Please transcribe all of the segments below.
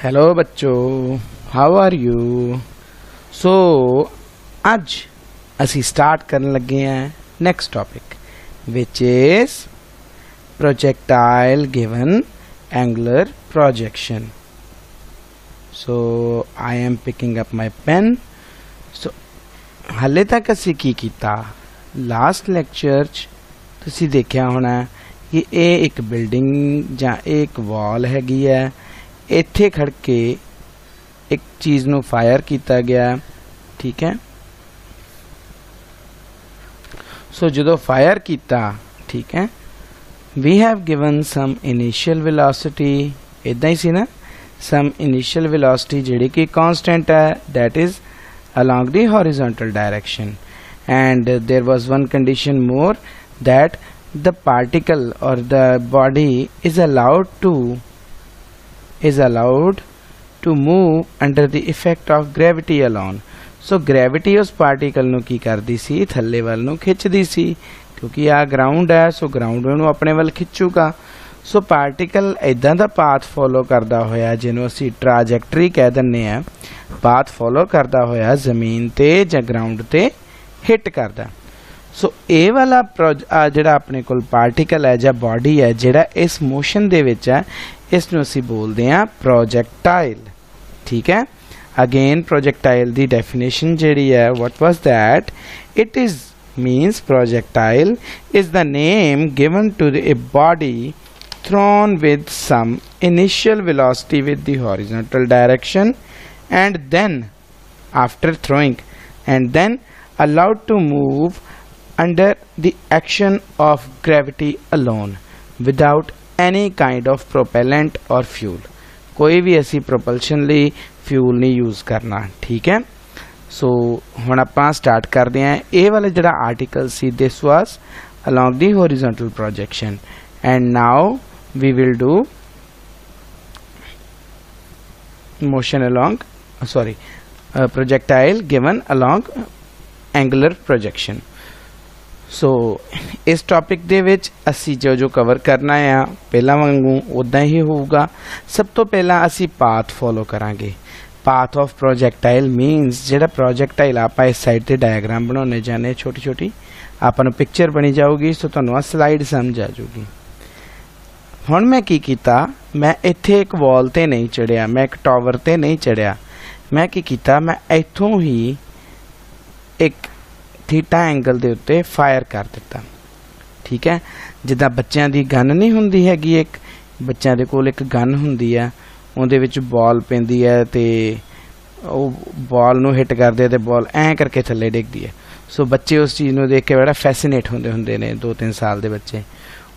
Hello बच्चों, how are you. सो आज असी स्टार्ट करने लगे हैं next topic which is projectile given angular projection. So I am picking up my pen. So हाले तक असी की कीता, लास्ट लैक्चर तुसी देखिया होना कि ये एक बिल्डिंग या एक वॉल हैगी है, इत्थे खड़ के एक चीज़ नू फायर किया गया। ठीक है, सो जो फायर किया, ठीक है, we have given some initial velocity, इदा ही सी ना, सम इनिशियल वेलोसिटी जिहड़ी कि कांस्टेंट है, that is along the horizontal direction, and there was one condition more, that the particle or the body is allowed to move under the effect of gravity alone. So gravity उस particle नू की करदी सी, थल्ले वाल नू खिंचदी सी, क्योंकि आ ground है, so ground नू अपने वाल खिंचूगा। सो पार्टिकल इदा दा पाथ फॉलो करदा होया, जिन्हों असी ट्राजैक्टरी कह दिंने आ, पाथ फॉलो करदा होया जमीन ते या ग्राउंड ते हिट करदा। सो ये वाला जिहड़ा अपने कोल पार्टिकल है या बॉडी है जिहड़ा इस मोशन दे विच है, इसनूं असी बोलदे आ प्रोजेक्टाइल। ठीक है, अगेन प्रोजेक्टाइल दी डेफिनेशन जिहड़ी है, what was that, it is means projectile is the name given to a body thrown with some initial velocity with the horizontal direction, and then after throwing and then allowed to move under the action of gravity alone without any kind of propellant or fuel. कोई भी ऐसी propulsion ਲਈ fuel नहीं use करना। ठीक है, सो हुण आपां स्टार्ट करते हैं। ये वाला जिहड़ा आर्टिकल सी, this was along the horizontal projection, and now we will do motion along projectile given along angular projection. So इस टॉपिक दे विच असी जो कवर करना है पहला वांगू उदा ही होगा। सब तो पहला असी पाथ फॉलो करांगे। पाथ ऑफ प्रोजेक्टाइल मीनस जिहड़ा प्रोजेक्टाइल आपां इस साइड ते डायग्राम बनाने जाने, छोटी छोटी आपां नूं पिक्चर बनी जाऊगी। सो तुहानूं आ स्लाइड समझ आ जाऊगी। हुण मैं की कीता, मैं इत्थे एक वॉल ते नहीं चढ़िया, मैं एक टावर ते नहीं चढ़िया, मैं की कीता, मैं इत्थों ही एक थीटा एंगल दे उत्ते फायर कर दिता। ठीक है, जिद्दां बच्चों की गन नहीं हुंदी हैगी, एक बच्चों दे कोल एक गन हुंदी है, उहदे विच बॉल पैंदी है ते बॉल नूं हिट करदे ते बॉल ऐ करके थल्ले डिगदी है। सो बच्चे उस चीज़ नूं देख के बड़ा फैसीनेट हुंदे ने, 2-3 साल दे बच्चे।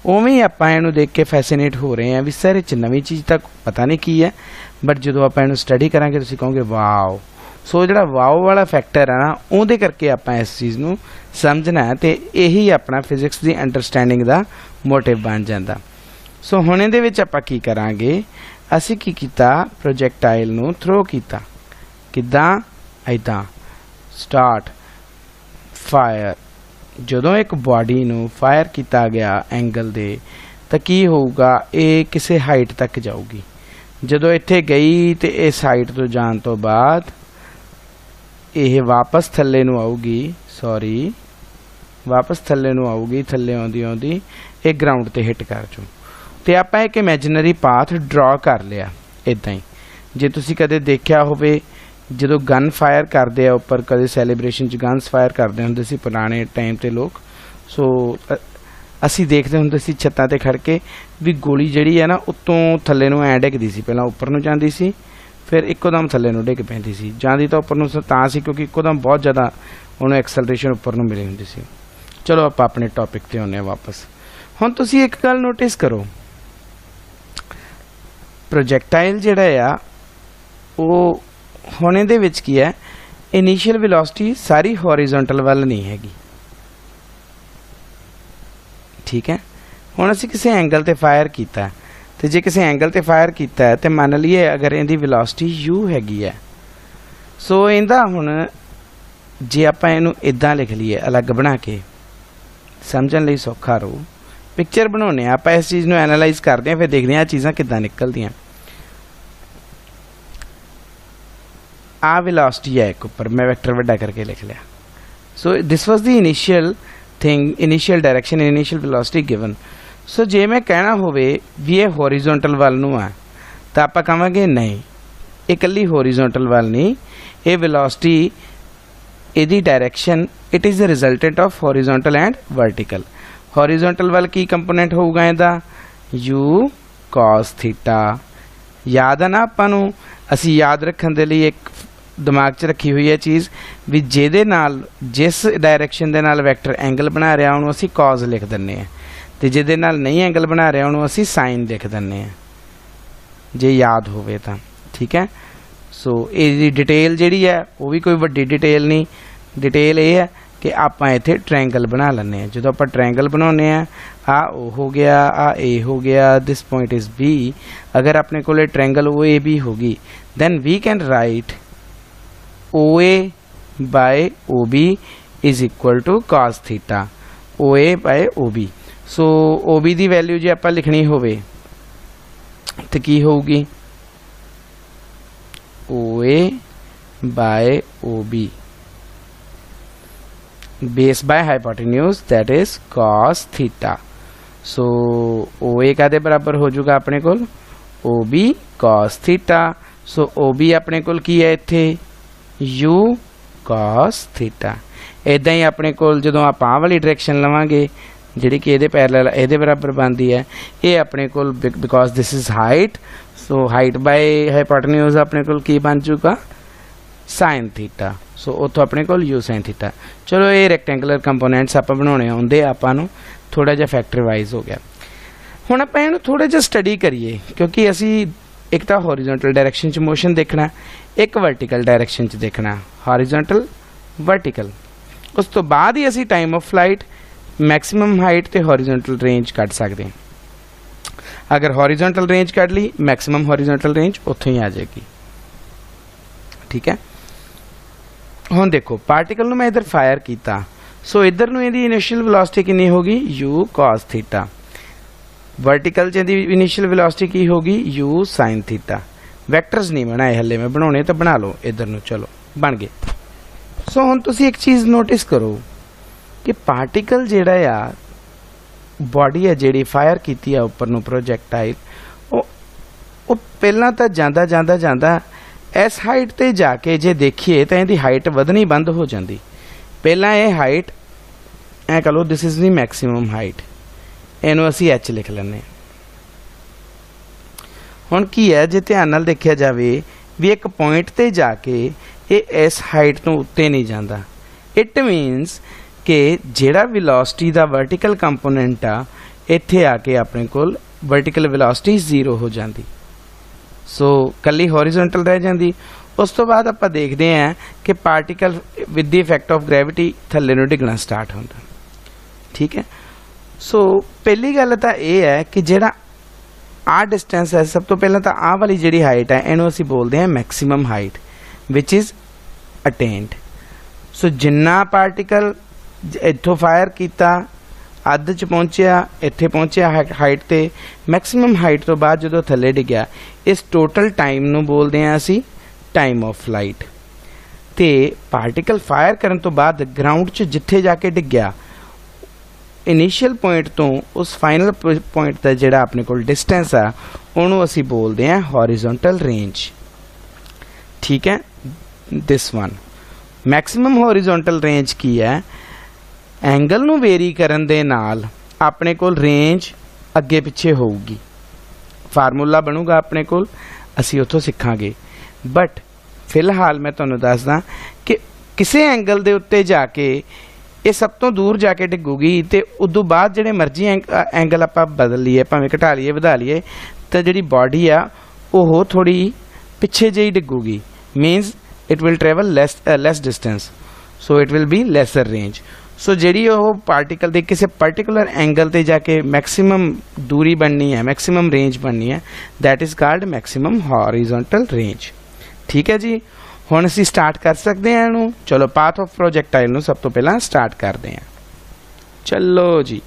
उवें ही आपां इहनूं देख के फैसीनेट हो रहे हैं भी सर इह नवीं चीज़ तक पता नहीं की है, बट जो आपां इहनूं स्टडी करांगे तुसीं कहोगे वाओ। सो जिहड़ा वाओ वाला फैक्टर है ना, उहदे करके आपां इस चीज़ नूं समझना है, ते यही अपना फिजिक्स दी अंडरस्टैंडिंग दा मोटिव बन जांदा। सो हुण इहदे विच आपां की करांगे, असीं की कीता, प्रोजेक्टाइल नूं थ्रो कीता। किद्दां? इदां स्टार्ट फायर। ਜਦੋਂ एक बॉडी ਨੂੰ फायर किया गया एंगल दे, तो की होगा, ये किसी हाइट तक जाऊगी। ਜਦੋਂ ਇੱਥੇ गई तो इस हाइट तो जान तो बाद ये वापस थल्ले ਨੂੰ आऊगी, सॉरी वापस थल्ले ਨੂੰ आऊगी, थल्ले आउंदी आउंदी ये ग्राउंड ते हिट कर जू। तो आपां एक इमेजिनरी पाथ ड्रॉ कर लिया। इदां ही जे तुसीं कदे देखिया होवे, जो गन फायर करते हैं उपर, कदे सैलीब्रेशन गन्स फायर करते होंदे सी पुराने टाइम ते लोग। सो असी देखते होंदे सी छत्तां ते खड़ के भी गोली जिहड़ी है ना उत्तों थल्ले नूं ऐ डिगदी सी, पहलां उपर नूं जांदी सी, फिर इक्कोदम थल्ले नूं डिग पैंदी सी। जांदी तां उपर नूं तां सी क्योंकि इक्कोदम बहुत ज़्यादा उहनूं एक्सलरेशन उपर नूं मिली हुंदी सी। चलो आपां अपने टॉपिक ते आउंदे वापस। हुण तुसीं एक गल नोटिस करो, प्रोजेक्टाइल जिहड़ा आ वो हुण इहदे विच की है, इनिशियल वेलोसिटी सारी हॉरिजॉन्टल वाल नहीं हैगी। ठीक है, हुण असीं किसी एंगल ते फायर कीता, ते जे किसी एंगल ते फायर कीता है तो मान लीए अगर इहदी वेलोसिटी u हैगी है, सो इहदा हुण जे आपां इहनूं इदां लिख लीए अलग बना के, समझण लई सौखा रहू, पिक्चर बनाने आपां इस चीज़ नूं एनालाइज करते हैं, फिर देखते हैं चीज़ां किदां निकलदियां। आ वेलोसिटी है एक ऊपर, मैं वेक्टर वड्डा करके लिख लिया। So this was the initial thing, initial direction, initial velocity given. So जे मैं कहना होवे भी ये हॉरिजॉन्टल वाल नूं आ तो आप कहांगे नहीं, ये कल्ली हॉरिजॉन्टल वाल नहीं, ये वेलोसिटी इहदी direction it is the resultant of horizontal and vertical. Horizontal वाल की कंपोनेंट होगा इहदा u cos थीटा। याद है ना आपां नूं, असीं याद रखण दे लई एक दिमाग 'च रखी हुई है चीज़ भी जिहदे नाल जिस डायरेक्शन दे नाल वैक्टर एंगल बना रहा उहनूं असीं कॉज लिख दिंदे आ ते जिहदे नाल नहीं एंगल बना रहा उहनूं असीं साइन लिख दिंदे आ, जे याद होवे तां। ठीक है। सो इहदी डिटेल जिहड़ी है वो भी कोई वड्डी डिटेल नहीं, डिटेल ये है कि आपां इत्थे ट्रायंगल बना लैंदे आ। जदों आपां ट्रायंगल बनाउने आ ओ हो गया, आ ए हो गया, दिस पॉइंट इज बी। अगर अपने कोले ट्रायंगल ओ ए बी होगी then we can write O A by O B is equal to cos theta, O A by O B. So O B की वैल्यू जे आपां लिखनी होवे तो की होगी, O A by O B base by hypotenuse that is cos theta. So O A का दे बराबर हो जाएगा अपने कोल O B cos theta. So O B अपने कोल की है इत्थे u cos थीटा। इदां ही अपने कोल जदों आप आ वाली डायरेक्शन लवांगे जिहड़ी कि इहदे पैरेलल इहदे बराबर बनदी है, ये अपने कोल because this is height, so height by hypotenuse अपने कोल की बन जाऊगा साइन थीटा। सो उतो अपने कोल u साइन थीटा। चलो ये रैक्टेंगुलर कंपोनेंट्स आप बनाने आउंदे आपां नूं, थोड़ा जिहा फैक्टर वाइज हो गया। हुण आपां इहनूं थोड़ा जिहा स्टडी करिए क्योंकि असी एक तो हॉरिजॉन्टल डायरेक्शन च मोशन देखना, एक वर्टिकल डायरेक्शन च देखना, हॉरिजॉन्टल वर्टिकल। उस तो बाद ही असी time of flight, maximum height ते हॉरिजॉन्टल रेंज कढ सकते हैं। अगर हॉरिजॉन्टल रेंज कढ ली, मैक्सिमम हॉरिजॉन्टल रेंज उत्थों ही आ जाएगी। ठीक है। हुण देखो पार्टिकल मैं इधर फायर किया, सो इधर नूं इहदी इनिशियल वेलोसिटी कितनी होगी u cos थीटा। वर्टिकल च इहदी इनिशियल वेलोसिटी की होगी u sin थीटा। वैक्टर्स नहीं बनाए हले, मैं बनाने तो बना लो इधर नूं, चलो बन गए। सो हुण तुसीं एक चीज़ नोटिस करो कि पार्टिकल जिहड़ा आ बॉडी है जिहड़ी फायर कीती है उपर नूं प्रोजैक्टाइल, वो पहलां तां जांदा जांदा जांदा इस हाइट ते जाके जे देखिए तो इहदी हाइट वधनी बंद हो जाती। पहला ये हाइट ऐ कह लो this is the maximum height, इनू असी एच लिख लैने। हुण की है जे ध्यान नाल देखिया जावे भी एक पॉइंट ते जाके ये इस हाइट तो उत्ते नहीं जाता। इट मीनस कि जिहड़ा वेलोसिटी दा वर्टिकल कंपोनेंट आ इत्थे आके अपने कोल वर्टिकल वेलोसिटी 0 हो जाती। सो कल्ली हॉरिजॉन्टल रह जाती। उस तो बाद आप देखते हैं कि particle with the effect of gravity थल्ले नूं डिगना स्टार्ट होता। ठीक है। सो पहली गल तो यह है कि जिहड़ा आ डिस्टेंस है, सब तो पहला तो आ वाली जिहड़ी हाइट है इहनूं असीं बोलते हैं maximum height which is attend. So Jinnah particle इत्थों फायर किया अद्ध च पहुंचया, इत्थे पहुंचया हाइट ते, मैक्सिमम हाइट तो बाद जो थले डिग्या, इस टोटल टाइम नूं बोलते हैं असी टाइम ऑफ फ्लाइट। ते पार्टिकल फायर करन तो बाद ग्राउंड च जिथे जाके डिग्या, इनिशियल पॉइंट तो उस फाइनल पॉइंट का जिहड़ा अपने कोल डिस्टेंस आ उहनूं असी बोलते हैं हॉरिजॉन्टल रेंज। ठीक है। This one maximum horizontal range की है, एंगल नूं वेरी करन दे नाल अपने कोल रेंज अगे पिछे होगी। फार्मूला बनूगा अपने कोल, असी उत्थों सीखांगे। बट फिलहाल मैं तुहानूं दसदा कि किसी एंगल दे उत्ते जाके ये सब तो दूर जाके डिगूगी ते उदों बाद जिहड़े मर्जी एंगल आपां बदल लीए, भावें घटा लीए वधा लीए, तो जिहड़ी बॉडी आ ओह थोड़ी पिछे जी डिगूगी। Means it will travel less distance, so it will be lesser range. So जिहड़ी ओह पार्टिकल दे किसी पर्टिकुलर एंगल ते जाके मैक्सिमम दूरी बननी है, मैक्सिमम रेंज बननी है, that is called maximum horizontal range. ठीक है जी। हुण असीं स्टार्ट कर सकते हैं इहनूं। चलो पाथ ऑफ प्रोजैक्टाइल नूं सब तो पहला स्टार्ट करते हैं। चलो जी,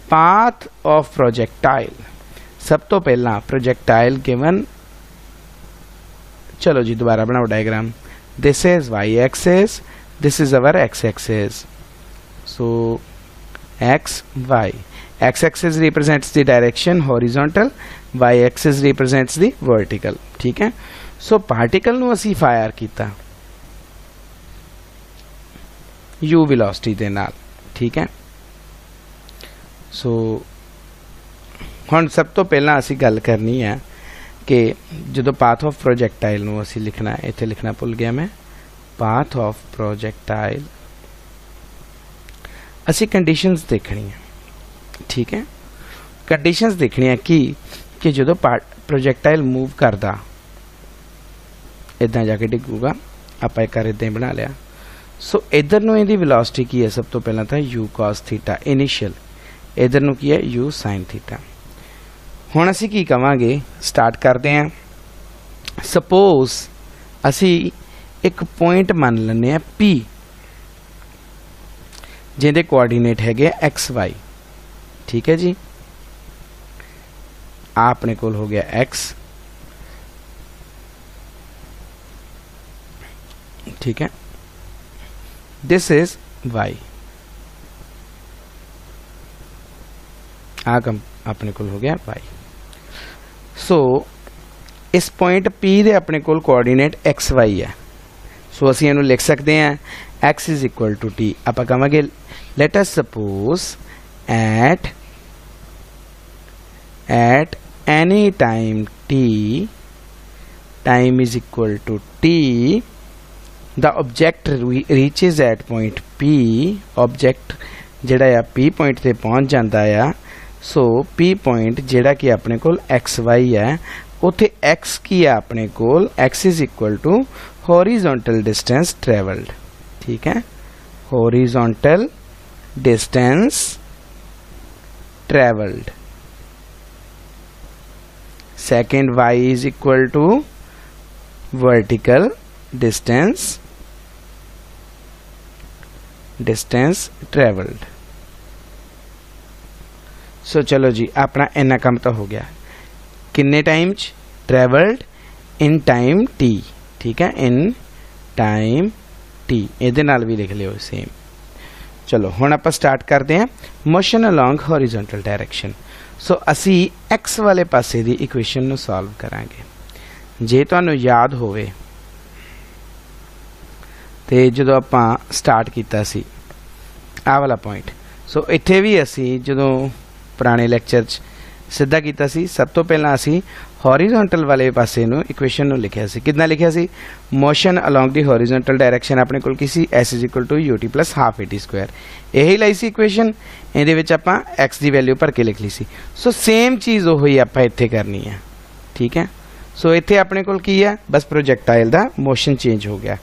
पाथ ऑफ प्रोजैक्टाइल। सब तो पहला प्रोजैक्टाइल गिवन, चलो जी दोबारा बनाओ diagram. this is y axis, this is our x axis. So x y, x axis represents the direction horizontal, y axis represents the vertical. ठीक है, so particle ਨੂੰ ਅਸੀਂ fire ਕੀਤਾ u velocity ਦੇ ਨਾਲ. ठीक है, so ਹੁਣ ਸਭ ਤੋਂ ਪਹਿਲਾਂ ਅਸੀਂ ਗੱਲ ਕਰਨੀ ਹੈ कि जो path of projectile ਨੂੰ ਅਸੀਂ ਲਿਖਣਾ ਹੈ, ਇੱਥੇ ਲਿਖਣਾ ਭੁੱਲ ਗਿਆ ਮੈਂ, path of projectile ਅਸੀਂ conditions देखनी है. ठीक है, conditions देखनी है कि जो projectile move करदा इदां जाके डिगूगा, ਆਪਾਂ एक कर इदां बना लिया. सो इधर ਨੂੰ ਇਹਦੀ velocity ਕੀ ਹੈ, ਸਭ ਤੋਂ ਪਹਿਲਾਂ ਤਾਂ u cos थीटा इनिशियल, इधर ਨੂੰ ਕੀ ਹੈ u sin थीटा. ਹੁਣ ਅਸੀਂ ਕੀ ਕਵਾਂਗੇ, ਸਟਾਰਟ ਕਰਦੇ ਹਾਂ. ਸਪੋਜ਼ ਅਸੀਂ ਇੱਕ ਪੁਆਇੰਟ ਮੰਨ ਲੈਂਦੇ ਹਾਂ P, ਜਿਹਦੇ ਕੋਆਰਡੀਨੇਟ ਹੈਗੇ एक्स वाई. ठीक है जी, आपने कोल हो गया x, ठीक है, दिस इज y, अपने कोल हो गया y. सो इस पॉइंट P दे अपने कोल कोऑर्डिनेट एक्स वाई है. सो असी इहनूं लिख सकते हैं x is equal to t. आप कहांगे let us suppose at any time t, time is equal to t, the object reaches at point P. object जिहड़ा आ P point ते पहुंच जाता है. सो P point जिहड़ा कि अपने कोल एक्स वाई है, उत्थे x की है अपने कोल, x is equal to horizontal distance travelled. ठीक है, horizontal distance travelled. Second y is equal to vertical distance travelled. So चलो जी, अपना इन्ना काम तो हो गया. किन्ने time travelled in time t. ठीक है, इन टाइम t, ਇਹਦੇ ਨਾਲ भी लिख लियो सेम. चलो हुण आपां स्टार्ट करते हैं मोशन अलोंग हॉरिजॉन्टल डायरेक्शन. सो असी x वाले पासे दी इक्वेशन नूं सॉल्व करांगे. जे तुहानूं याद होवे ते जदों आपां स्टार्ट कीता सी आ वाला पॉइंट, सो इत्थे भी असी जदों पुराने लेक्चर च सीधा कीता सी, सब तो पहला असी हॉरिजॉन्टल वाले पासे नूं इक्वेशन नूं लिखिया सी. कितना लिखिया सी, motion along the horizontal direction अपने कोल की सी s is equal to ut plus half at square. यही लाई सी इक्वेशन, इहदे विच आपां x दी वैल्यू भर के लिख ली सी. सो सेम चीज़ ओही आपां इत्थे करनी है. ठीक है, सो इत्थे अपने कोल की है, बस प्रोजैक्टाइल दा मोशन चेंज हो गया.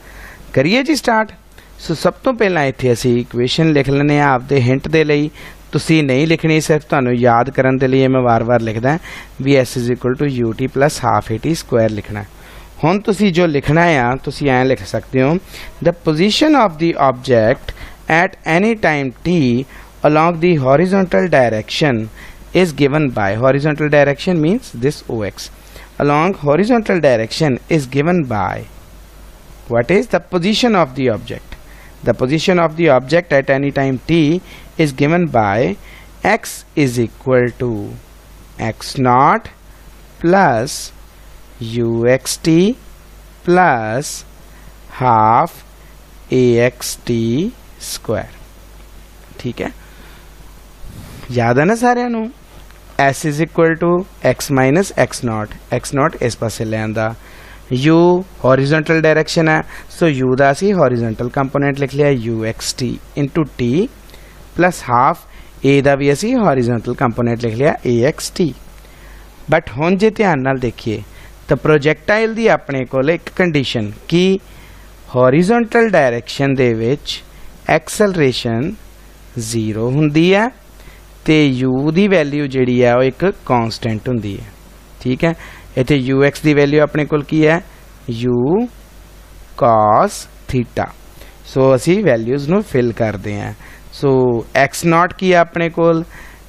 करिए जी स्टार्ट. सो सब तो पहला इत्थे असी इक्वेशन लिख लैने आ आपदे हिंट दे लई. तुसी नहीं लिखनी, सिर्फ तुहानूं याद करन दे लिए मैं वार-वार लिखदा भी s is equal to ut plus half at square लिखना. हुण तुसी जो लिखना है तुसी ऐ लिख सकते हो, the position of the object at any time t along the horizontal direction is given by, horizontal direction means this ox, along horizontal direction is given by, what is the position of the object. The position of the object at any time t is given by x is equal to x naught plus uxt plus half axt square. ठीक है, याद है ना सारिਆਂ ਨੂੰ. s is equal to x minus x naught इस पासे ले आंदा. u हॉरिजॉन्टल डायरेक्शन है, सो u ਦਾ ਅਸੀਂ हॉरिजॉन्टल कंपोनेंट लिख लिया uxt into t plus half a ਦਾ भी ਅਸੀਂ हॉरिजॉन्टल कंपोनेंट लिख लिया axt. बट हुण जे ध्यान नाल देखिए तो प्रोजैक्टाइल दी अपने कोल एक कंडीशन कि हॉरिजॉन्टल डायरेक्शन दे विच एक्सेलरेशन 0 हुंदी है ते u दी वैल्यू जिहड़ी है वो एक कांस्टेंट हुंदी है. ठीक है, इत्थे ux दी वैल्यू अपने कोल की है u cos थीटा. सो असी वैल्यूज़ नूं फिल करते हैं. सो x नॉट की है अपने कोल,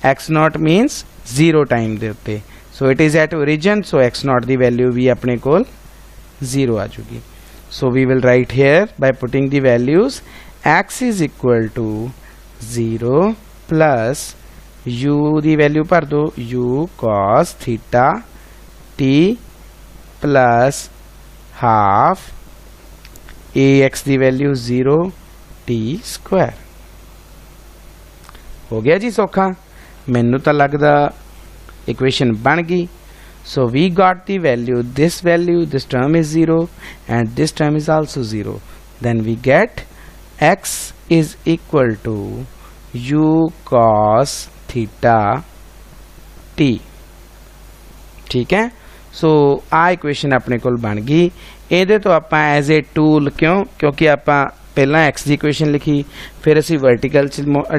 x नॉट मीनस 0 टाइम दे उत्ते. So it is at origin, so x not the value भी अपने कोल 0 आ जाएगी. So we will write here by putting the values x is equal to 0 plus u the value भर दो u cos theta t plus half ax the value 0 t square। हो गया जी सौखा, मैनू तो लगदा इक्वेशन बन गई। So we got the value, this term is 0 and this term is also 0. Then we get x is equal to u cos theta t। ठीक है, सो आ इक्वेशन अपने कोल बन गई। ਇਹਦੇ तो आप एज ए टूल क्योंकि आप पहला एक्स की इक्वेशन लिखी, फिर असी वर्टिकल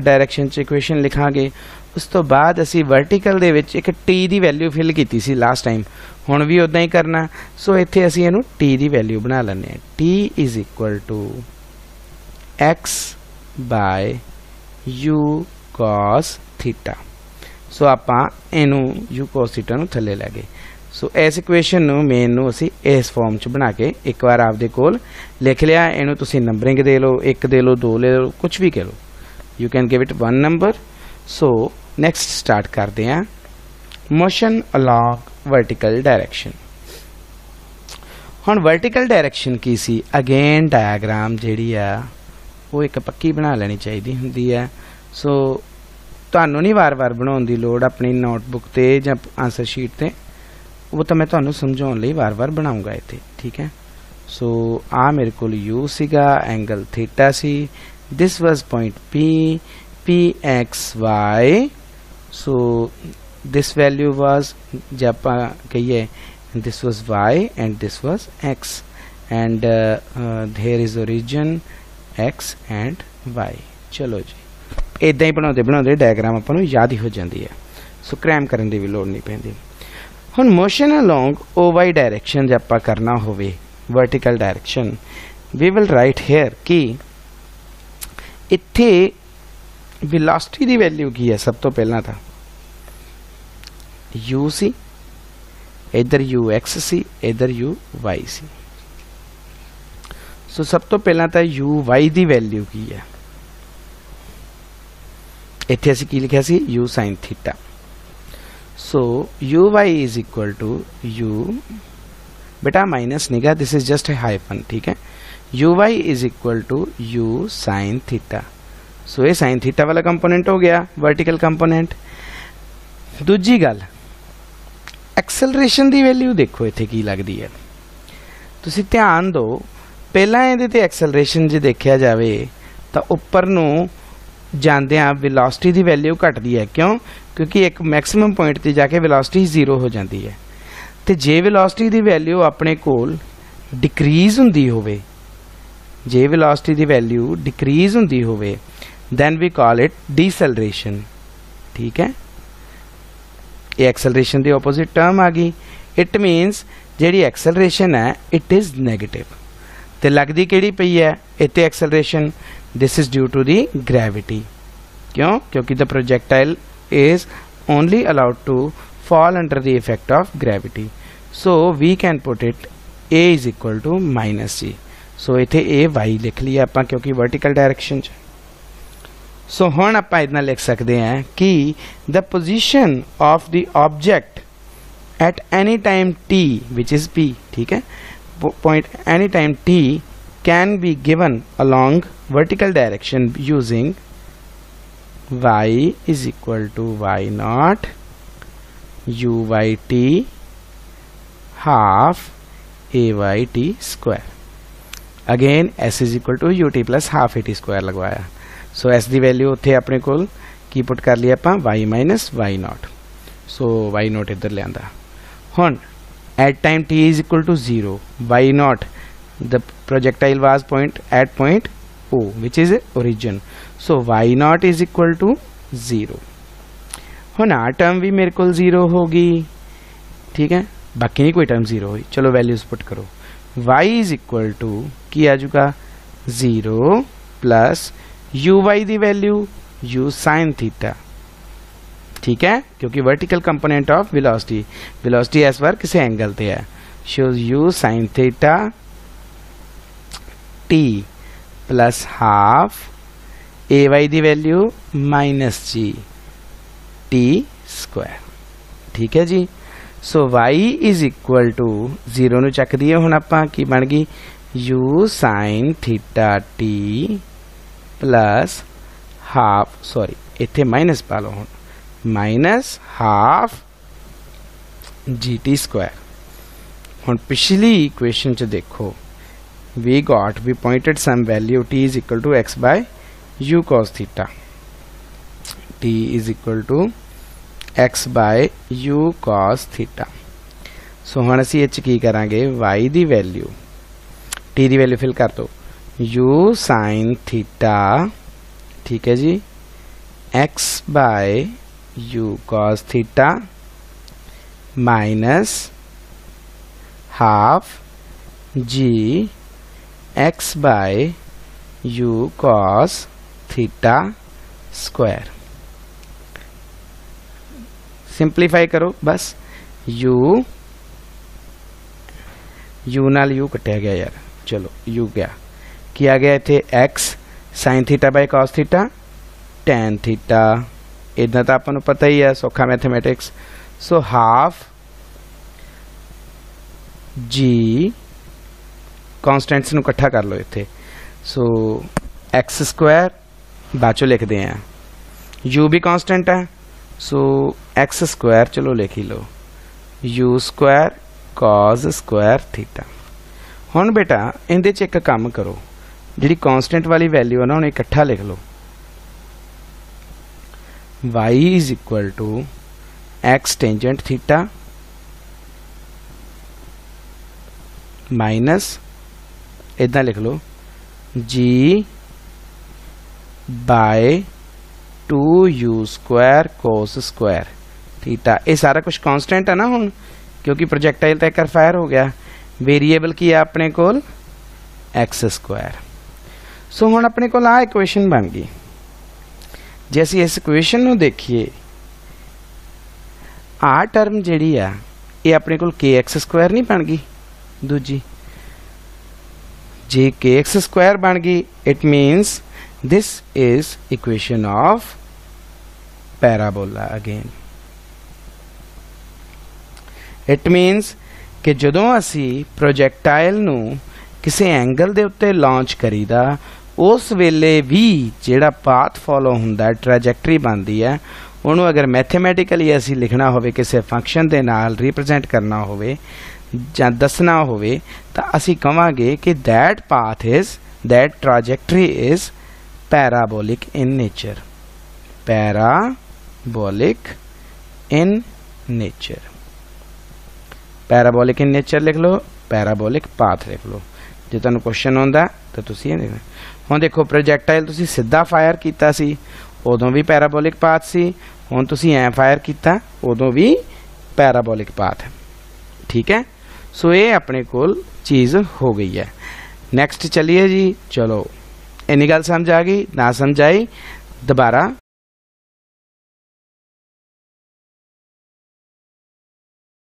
डायरैक्शन च इक्वेशन लिखांगे, उस तो बाद असी वर्टिकल दे विच एक टी की वैल्यू फिल की सी लास्ट टाइम, हुण भी उदां ही करना। सो इत्थे असी इहनूं टी की वैल्यू बना लैंदे, t is equal to x by u cos theta. So आपां इहनूं यू कॉस थीटा नूं थल्ले लै गए। सो इस इक्वेशन नूं मेन नूं असी इस फॉर्म च बना के एक बार आपदे कोल लिख लिया। इहनूं तुसीं नंबरिंग दे लो, 1 दे लो, 2 ले लो, कुछ भी कह लो, you can give it 1 number. So next start करते हैं मोशन अलॉन्ग वर्टिकल डायरैक्शन। हुण वर्टिकल डायरैक्शन की सी, अगेन डायग्राम जिहड़ी आ वो एक पक्की बना लेनी चाहिदी हुंदी है। सो तुहानूं नहीं वार वार बनाउण दी लोड़, अपनी नोटबुक ते जां आंसर शीट ते वो तो मैं तुहानूं समझाउण लई वार वार बनाऊंगा इत्थे। ठीक है, सो आ मेरे कोल यू सीगा, एंगल थीटा सी, this was point P, P X Y. So this value was, जब आप कहिए this was Y and this was X and there is origin X and Y. चलो जी, इदां ही बनाते बनाते डायग्राम आपां नूं याद ही हो जाती है, सो क्रैम करने की भी लोड़ नहीं पैंदी। हुण motion along O Y direction जब आप करना होवे vertical direction, we will write here कि इत्थे वेलोसिटी दी वैल्यू की है। सब तो पहला था u सी, इधर u एक्स सी, इधर u वाई सी। सो सब तो पहला था u वाई दी वैल्यू की है, इत्थे असीं की लिखिया सी u sin theta. So u y is equal to u, बेटा माइनस निगा, this is just a hyphen. ठीक है, u y is equal to u sin theta. So ये sin थीटा वाला कंपोनेंट हो गया वर्टिकल कंपोनेंट। दूजी गल, एक्सेलरेशन दी वैल्यू देखो इत्थे की लगदी है, तुसीं ध्यान दो। पहला इहदे ते एक्सेलरेशन जे देखिया जावे तां उपर नूं जांदियां वेलोसिटी दी वैल्यू घटदी है। क्यों? क्योंकि एक मैक्सिमम पॉइंट ते जाके वेलोसिटी 0 हो जाती है। तो जे वेलोसिटी दी वैल्यू अपने कोल डिक्रीज हुंदी होवे, जे वेलोसिटी दी वैल्यू डिक्रीज हुंदी होवे, देन वी कॉल इट डीसैलरेशन। ठीक है, ये एक्सेलरेशन दी ऑपोजिट टर्म आ गई। इट मीनस जिहड़ी एक्सेलरेशन है इट इज नेगेटिव। तो लगदी किहड़ी पई है इत्थे acceleration, this is due to the gravity. क्यों? क्योंकि the projectile is only allowed to fall under the effect of gravity. So we can put it a is equal to minus g. So इथे a y लिख लिया ਆਪਾਂ क्योंकि vertical direction च। So ਹੁਣ ਆਪਾਂ इतना लिख सकते हैं कि the position of the object at any time t which is p, ठीक है, point any time t can be given along vertical direction using y is equal to y naught u by t half a by t square। Again s is equal to ut plus half a t square लगवाया। सो s की value उत्थे अपने कोल की put कर लिया आपां y minus y naught. So y naught इधर लियांदा। हुण at time t is equal to 0, y naught the projectile was point at point o which is origin. So y naught is equal to 0। हुण आ term भी मेरे को 0 होगी। ठीक है, बाकी नहीं कोई टर्म 0 हुई। चलो वैल्यूज पुट करो, y इज इक्वल टू की आ जाऊगा 0 प्लस यू वाई दी वैल्यू u sin थीटा। ठीक है, क्योंकि vertical component of velocity, velocity एस बार किसी एंगल पे है, shows u sin theta t plus half a y की value minus g t square. ठीक है जी। So y is equal to 0 नूं चक दईए हुण आपां की बन गई u sine theta t plus half sorry इत्थे माइनस पा लो हुण minus half g t square. हुण पिछली इक्वेशन च देखो we got we pointed some value t is equal to x by u cos theta t is equal to x by u cos theta. So हुण असीं इह की करांगे y दी वैल्यू t दी वैल्यू फिल कर दो u साइन थीटा ठीक है जी x by u cos theta minus half g x by u cos theta square. Simplify करो बस u नाल u कटिया गया यार चलो u गया की आ गया इत्थे x sine theta by cos theta tan theta इदा तो आपको पता ही है सौखा mathematics. So half g constants नूं इकट्ठा कर लो इत्थे। सो एक्स स्क्वायर बाद चो लिखते हैं u भी कॉन्स्टेंट है सो एक्स स्क्वायर चलो लिख ही लो u square cos square theta. हुण बेटा इहदे च एक काम करो जिहड़ी कॉन्स्टेंट वाली वैल्यू है ना उन्हें इकट्ठा लिख लो y is equal to X tangent theta minus इदा लिख लो g by 2u square cos square theta. ये सारा कुछ कांस्टेंट है ना हुण क्योंकि प्रोजेक्टाइल तो एक फायर हो गया वेरीएबल की है अपने कोल एक्स स्क्वायर। सो हुण अपने कोल आ इक्वेशन बन गई। जे असीं इस इक्वेशन नूं देखिए आ टर्म जिहड़ी आ ये अपने कोल के एक्स स्क्वायर नहीं बन गई दूजी जे के एक्स स्क्वायर बन गई it means this is equation of parabola again. It means कि जदों असी प्रोजेक्टाइल नू किसी एंगल दे उत्ते लॉन्च करीदा उस वेले भी जेड़ा पाथ फॉलो हुंदा ट्रैजेक्टरी बनदी है उन्होंने अगर मैथमेटिकली असी लिखना होवे किसी फंक्शन दे नाल रिप्रेजेंट करना होवे जां दसना होवे तां असी कहांगे कि that path is that trajectory is parabolic in nature. Parabolic in nature parabolic in nature लिख लो पैराबोलिक पाथ लिख लो जो तुहानूं क्वेश्चन आउंदा तो तुसीं ये देखो। हुण देखो प्रोजेक्टाइल तुसीं सीधा फायर कीता सी उदों भी पैराबोलिक पाथ सी हुण तुसीं ऐ फायर कीता उदों भी पैराबोलिक पाथ। ठीक है सो ये अपने कोल चीज़ हो गई है। नैक्सट चलिए जी चलो इन्नी गल समझ आ गई ना समझ आई दोबारा